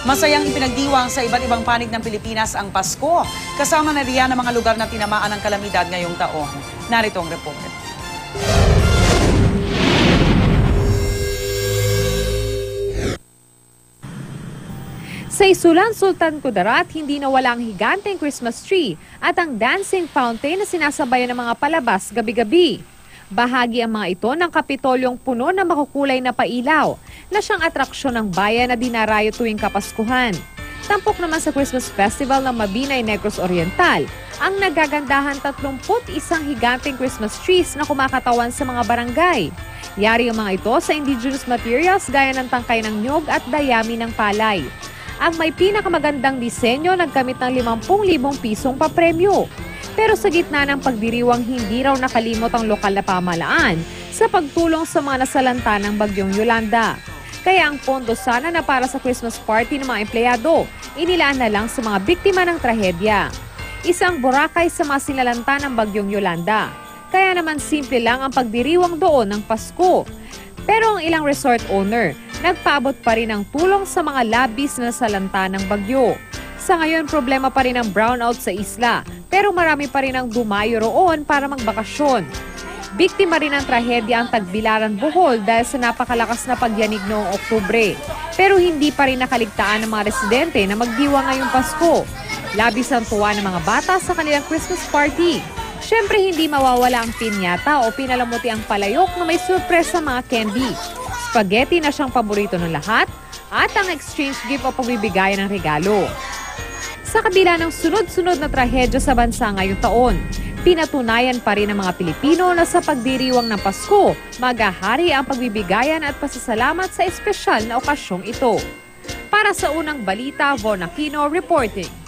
Masayang ipinagdiwang sa iba't ibang panig ng Pilipinas ang Pasko. Kasama na riyan ang mga lugar na tinamaan ng kalamidad ngayong taon. Narito ang report. Sa Isulan, Sultan Kudarat, hindi nawala ang higanteng Christmas tree at ang dancing fountain na sinasabayan ng mga palabas gabi-gabi. Bahagi ang mga ito ng Kapitolyong puno na makukulay na pailaw na siyang atraksyon ng bayan na dinarayo tuwing Kapaskuhan. Tampok naman sa Christmas Festival ng Mabinay, Negros Oriental, ang nagagandahan 31 higanteng Christmas trees na kumakatawan sa mga barangay. Yari ang mga ito sa indigenous materials gaya ng tangkay ng nyog at dayami ng palay. Ang may pinakamagandang disenyo nagkamit ng 50,000 pisong papremyo. Pero sa gitna ng pagdiriwang, hindi raw nakalimot ang lokal na pamahalaan sa pagtulong sa mga nasalanta ng bagyong Yolanda. Kaya ang pondo sana na para sa Christmas party ng mga empleyado, inilaan na lang sa mga biktima ng trahedya. Isang Boracay sa mga sinalanta ng bagyong Yolanda. Kaya naman simple lang ang pagdiriwang doon ng Pasko. Pero ang ilang resort owner, nagpaabot pa rin ng tulong sa mga labis na nasalanta ng bagyo. Sa ngayon, problema pa rin ang brownout sa isla, pero marami pa rin ang dumayo roon para magbakasyon. Biktima rin ng trahedya ang Tagbilaran, Bohol dahil sa napakalakas na pagyanig noong Oktubre. Pero hindi pa rin nakaligtaan ng mga residente na magdiwa ngayong Pasko. Labis ang tuwa ng mga bata sa kanilang Christmas party. Siyempre, hindi mawawala ang pinyata o pinalamuti ang palayok na may surpresa mga candy. Spaghetti na siyang paborito ng lahat at ang exchange gift o pagbibigayan ng regalo. Sa kabila ng sunod-sunod na trahedya sa bansa ngayong taon, pinatunayan pa rin ng mga Pilipino na sa pagdiriwang ng Pasko, magahari ang pagbibigayan at pasasalamat sa espesyal na okasyong ito. Para sa unang balita, Von Aquino reporting.